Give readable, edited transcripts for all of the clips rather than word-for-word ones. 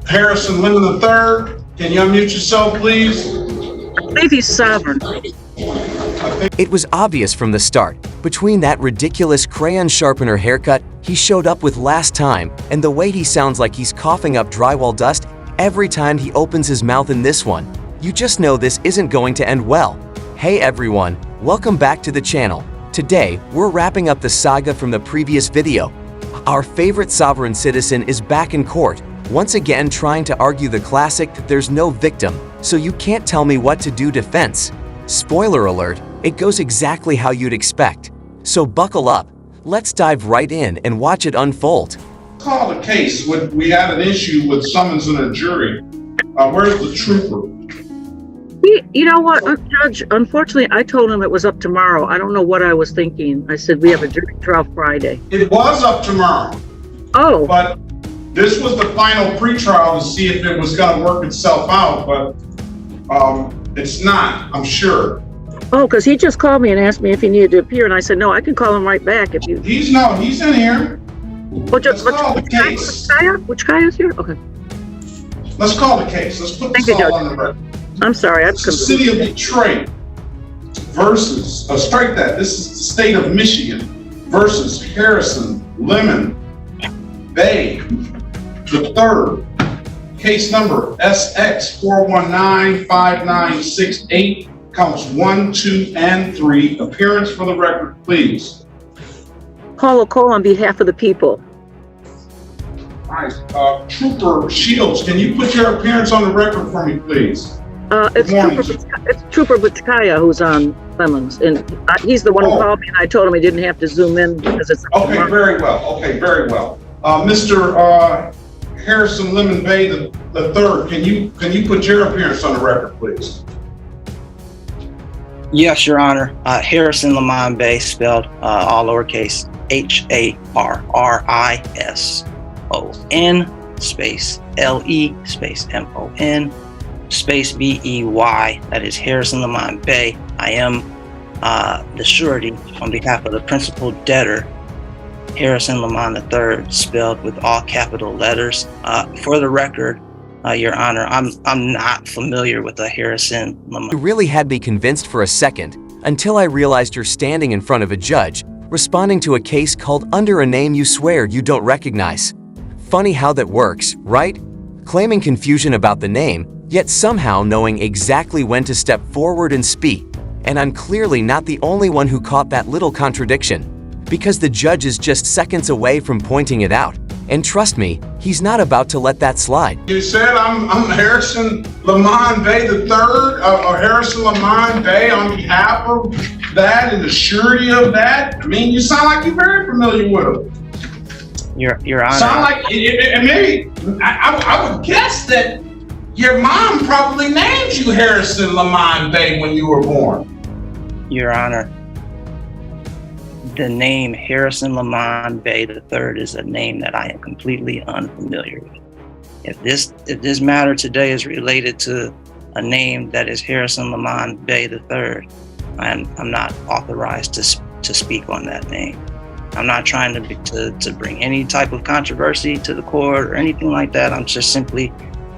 Harrison Lemon III, can you unmute yourself, please? I believe he's sovereign. It was obvious from the start. Between that ridiculous crayon sharpener haircut he showed up with last time and the way he sounds like he's coughing up drywall dust every time he opens his mouth in this one, you just know this isn't going to end well. Hey everyone, welcome back to the channel. Today, we're wrapping up the saga from the previous video. Our favorite sovereign citizen is back in court, once again trying to argue the classic that there's no victim, so you can't tell me what to do defense. Spoiler alert, it goes exactly how you'd expect. So buckle up, let's dive right in and watch it unfold. Call the case. We had an issue with summons and a jury. Where's the trooper? You know what, Judge, unfortunately, I told him it was up tomorrow. I don't know what I was thinking. I said we have a jury trial Friday. It was up tomorrow. Oh. But this was the final pretrial to see if it was going to work itself out, but it's not, I'm sure. Oh, because he just called me and asked me if he needed to appear, and I said, no, I can call him right back if you... He's in here. Let's call the case. Which guy is here? Okay. Let's call the case. Let's put this all on the record. I'm sorry. It's the city of Detroit versus, strike that, this is the state of Michigan versus Harrison Lemon Bay the third. Case number SX 4195968, counts 1, 2, and 3. Appearance for the record, please. Paula Cole on behalf of the people. All right, Trooper Shields, can you put your appearance on the record for me, please? It's Trooper Butchkaya who's on Lemons, and he's the one who called me, and I told him he didn't have to zoom in because it's... Okay, very well. Okay, very well. Mr. Harrison Lemon Bay the third, can you put your appearance on the record, please? Yes, Your Honor. Harrison Lemon Bay, spelled all lowercase, HARRISON space LE space MON space BEY. That is Harrison Lemon Bay. I am the surety on behalf of the principal debtor, Harrison Lemon III, spelled with all capital letters. For the record, Your Honor, I'm not familiar with the Harrison Lemon. You really had me convinced for a second, until I realized you're standing in front of a judge, responding to a case called under a name you swear you don't recognize. Funny how that works, right? Claiming confusion about the name, yet somehow knowing exactly when to step forward and speak. And I'm clearly not the only one who caught that little contradiction, because the judge is just seconds away from pointing it out. And trust me, he's not about to let that slide. You said I'm Harrison Lemon Bay the third, or Harrison Lemon Bay on behalf of that and the surety of that. I mean, you sound like you're very familiar with him. Your Honor. Sound like, and maybe, I would guess that your mom probably named you Harrison Lemon Bay when you were born. Your Honor, the name Harrison Lemon Bay III is a name that I am completely unfamiliar with. If this matter today is related to a name that is Harrison Lemon Bay III, I'm not authorized to speak on that name. I'm not trying to bring any type of controversy to the court or anything like that. I'm just simply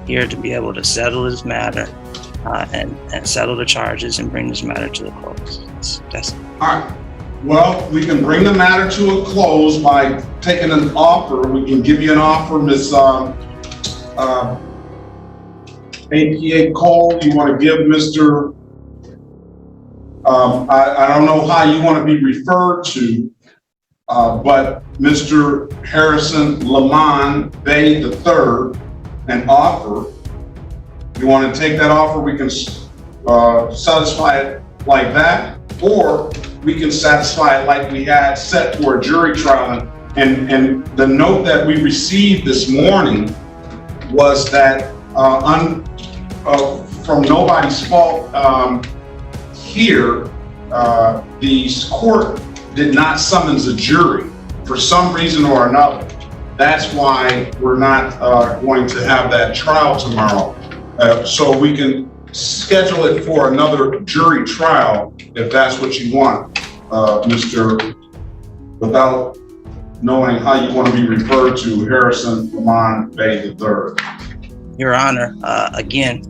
here to be able to settle this matter and settle the charges and bring this matter to the close. That's it. All right. Well, we can bring the matter to a close by taking an offer. We can give you an offer, Ms. APA Cole. You want to give Mr. I don't know how you want to be referred to, but Mr. Harrison Lemon Bay III, an offer. You want to take that offer? We can satisfy it like that, or we can satisfy it like we had set for a jury trial. And the note that we received this morning was that from nobody's fault here, the court did not summons a jury for some reason or another. That's why we're not going to have that trial tomorrow. So we can schedule it for another jury trial if that's what you want, without knowing how you want to be referred to, Harrison Lemon Bay III. Your Honor, again,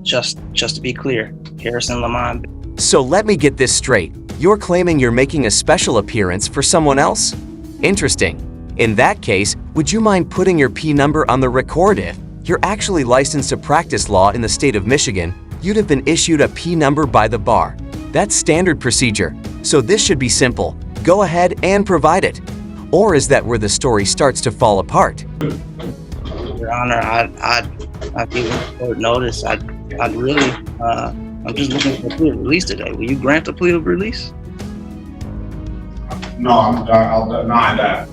just to be clear, Harrison Lamont. So let me get this straight. You're claiming you're making a special appearance for someone else? Interesting. In that case, would you mind putting your P number on the record? If you're actually licensed to practice law in the state of Michigan, you'd have been issued a P number by the bar. That's standard procedure, so this should be simple. Go ahead and provide it. Or is that where the story starts to fall apart? Your Honor, I'd give a court notice. I'm just looking for a plea of release today. Will you grant a plea of release? No, I'll deny that.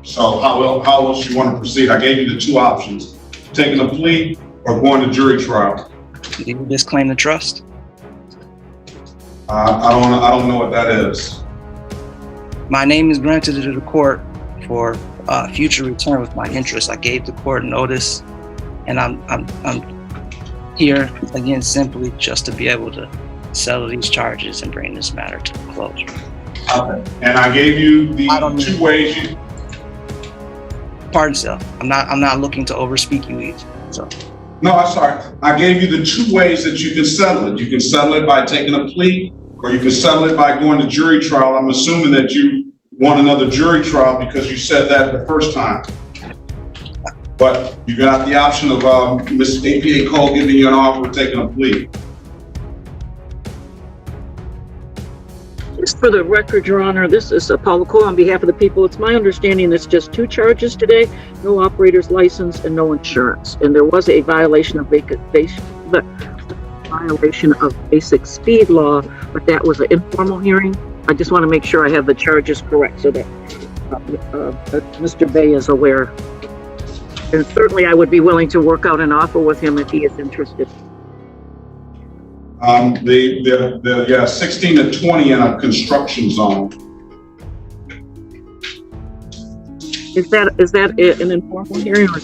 So how else you want to proceed? I gave you the two options: taking a plea or going to jury trial. Do you disclaim the trust? I don't know what that is. My name is granted to the court for future return with my interest. I gave the court notice, and I'm here again simply just to be able to settle these charges and bring this matter to a closure. Okay. And I gave you the two ways you. Pardon, sir. I'm not looking to overspeak you either. So. No, I'm sorry. I gave you the two ways that you can settle it. You can settle it by taking a plea, or you can settle it by going to jury trial. I'm assuming that you want another jury trial because you said that the first time. But you got the option of Ms. APA Cole giving you an offer of taking a plea. Just for the record, Your Honor, this is Paula Cole on behalf of the people. It's my understanding there's just two charges today: no operator's license and no insurance. And there was a violation of basic speed law, but that was an informal hearing. I just want to make sure I have the charges correct so that Mr. Bay is aware. And certainly I would be willing to work out an offer with him if he is interested. 16 to 20 in a construction zone. Is that an informal hearing, or is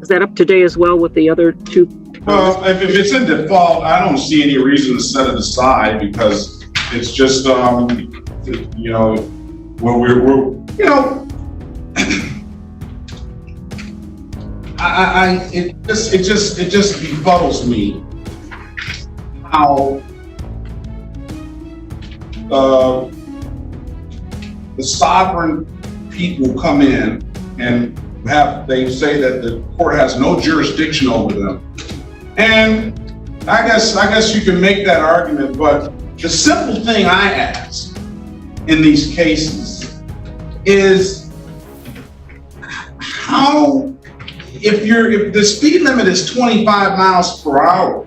that up today as well with the other two? Well, if it's in default, I don't see any reason to set it aside because it's just, you know, we're you know, it just befuddles me how the sovereign people come in and they say that the court has no jurisdiction over them. And I guess you can make that argument, but the simple thing I ask in these cases is how, if the speed limit is 25 miles per hour,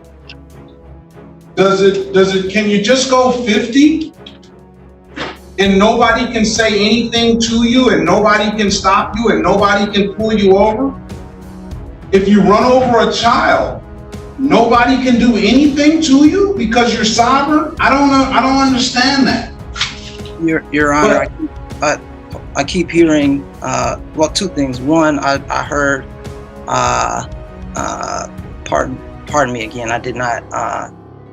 can you just go 50 and nobody can say anything to you and nobody can stop you and nobody can pull you over? If you run over a child, nobody can do anything to you because you're sovereign? I don't understand that. Your Honor, I keep hearing, well, two things. One, I heard, pardon me again, I did not,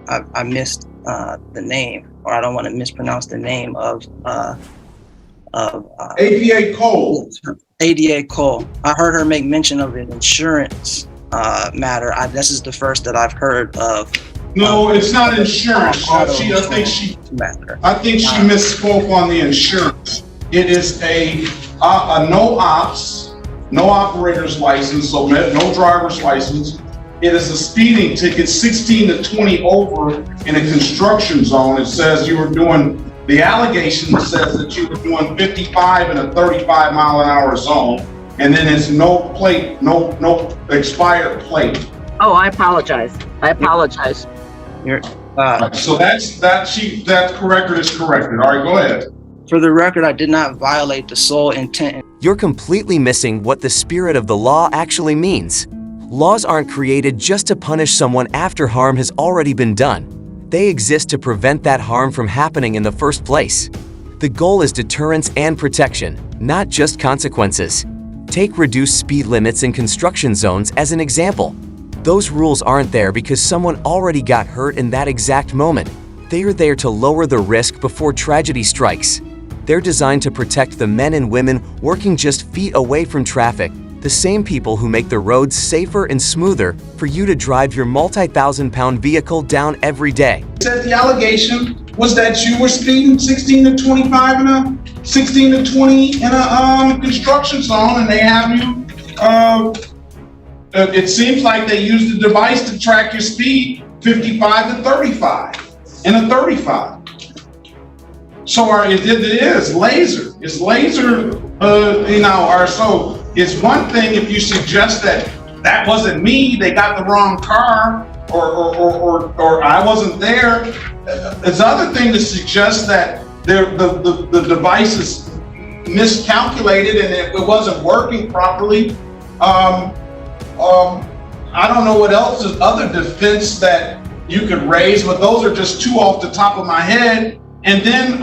I missed the name, or I don't want to mispronounce the name of APA Cole. ADA Cole. I heard her make mention of an insurance matter. This is the first that I've heard of. No, it's not insurance. I think she misspoke on the insurance. It is a no ops, no operator's license, so no driver's license. It is a speeding ticket, 16 to 20 over in a construction zone. It says you were doing, the allegation says that you were doing 55 in a 35 mile an hour zone, and then it's no plate, no expired plate. Oh, I apologize. So that record is corrected. All right, go ahead. For the record, I did not violate the sole intent. You're completely missing what the spirit of the law actually means. Laws aren't created just to punish someone after harm has already been done. They exist to prevent that harm from happening in the first place. The goal is deterrence and protection, not just consequences. Take reduced speed limits in construction zones as an example. Those rules aren't there because someone already got hurt in that exact moment. They are there to lower the risk before tragedy strikes. They're designed to protect the men and women working just feet away from traffic The same people who make the roads safer and smoother for you to drive your multi-thousand-pound vehicle down every day. Said the allegation was that you were speeding 16 to 25 in a 16 to 20 in a construction zone, and they have you. It seems like they used the device to track your speed 55 to 35 in a 35. So it is laser. It's laser. So it's one thing if you suggest that wasn't me, they got the wrong car, or I wasn't there. It's other thing to suggest that the device is miscalculated and it wasn't working properly. I don't know what else is other defense that you could raise, but those are just two off the top of my head. And then,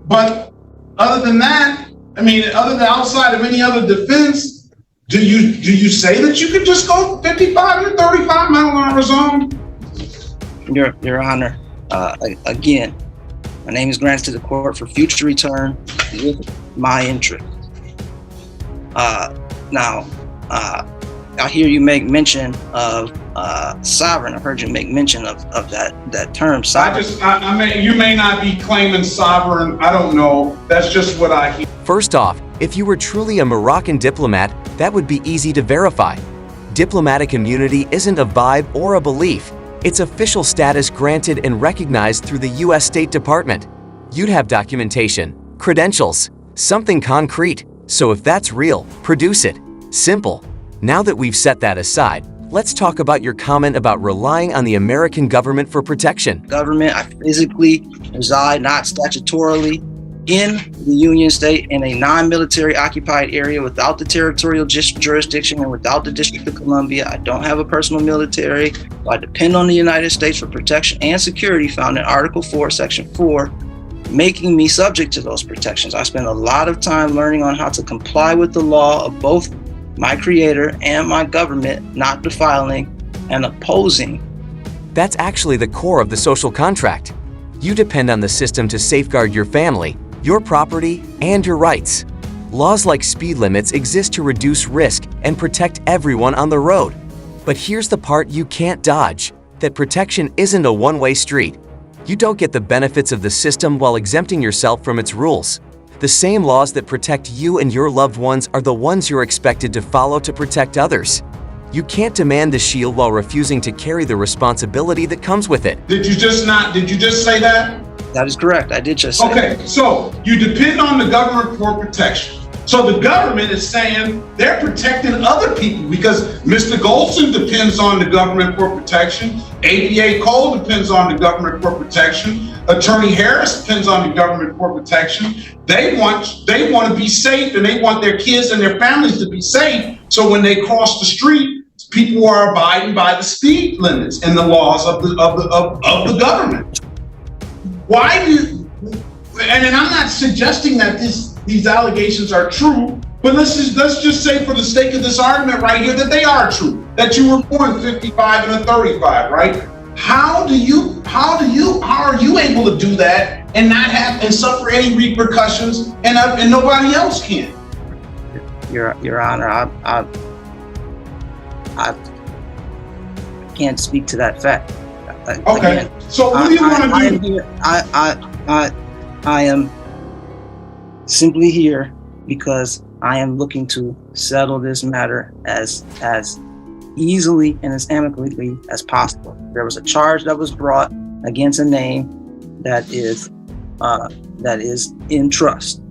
but other than that, I mean, other than outside of any other defense, do you say that you could just go 55 to 35 mile an hour zone? Your Honor, again, my name is granted to the court for future return with my interest. Now, I hear you make mention of sovereign. I heard you make mention of that term, sovereign. You may not be claiming sovereign. I don't know. That's just what I hear. First off, if you were truly a Moroccan diplomat, that would be easy to verify. Diplomatic immunity isn't a vibe or a belief. It's official status granted and recognized through the U.S. State Department. You'd have documentation, credentials, something concrete. So if that's real, produce it. Simple. Now that we've set that aside, let's talk about your comment about relying on the American government for protection. Government, I physically reside, not statutorily, in the Union State in a non-military occupied area without the territorial jurisdiction and without the District of Columbia. I don't have a personal military. So I depend on the United States for protection and security found in Article 4, Section 4, making me subject to those protections. I spend a lot of time learning on how to comply with the law of both my creator and my government, not defiling and opposing. That's actually the core of the social contract. You depend on the system to safeguard your family, your property, and your rights. Laws like speed limits exist to reduce risk and protect everyone on the road. But here's the part you can't dodge, that protection isn't a one-way street. You don't get the benefits of the system while exempting yourself from its rules. The same laws that protect you and your loved ones are the ones you're expected to follow to protect others. You can't demand the shield while refusing to carry the responsibility that comes with it. Did you just say that? That is correct. I did just say Okay, so you depend on the government for protection. So the government is saying they're protecting other people because Mr. Golson depends on the government for protection. ADA Cole depends on the government for protection. Attorney Harris depends on the government for protection. They want to be safe, and they want their kids and their families to be safe. So when they cross the street, people are abiding by the speed limits and the laws of the government. Why do? And I'm not suggesting that these allegations are true, but let's just say for the sake of this argument right here that they are true. That you were born 55 and a 35, right? How are you able to do that and not have and suffer any repercussions and nobody else can? Your Honor, I can't speak to that fact. Okay. Again, so what do you want to do? I am simply here because I am looking to settle this matter as easily and as amicably as possible. There was a charge that was brought against a name that is in trust,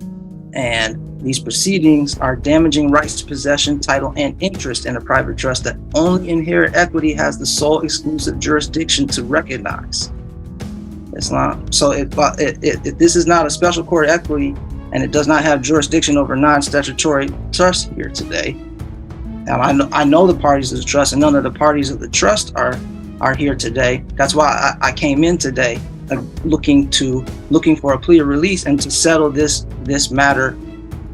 and these proceedings are damaging rights to possession, title, and interest in a private trust that only Inherent Equity has the sole exclusive jurisdiction to recognize. It's not so. If this is not a special court equity and it does not have jurisdiction over non-statutory trusts here today, and I know the parties of the trust, and none of the parties of the trust are here today. That's why I came in today, looking for a plea of release and to settle this matter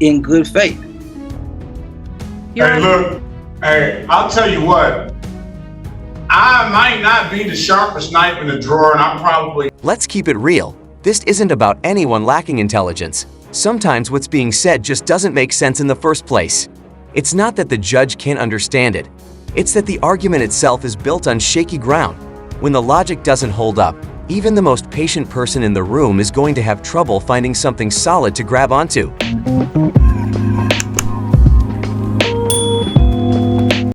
in good faith. Hey, look, I'll tell you what. I might not be the sharpest knife in the drawer, and I'm probably... Let's keep it real. This isn't about anyone lacking intelligence. Sometimes what's being said just doesn't make sense in the first place. It's not that the judge can't understand it. It's that the argument itself is built on shaky ground. When the logic doesn't hold up, even the most patient person in the room is going to have trouble finding something solid to grab onto.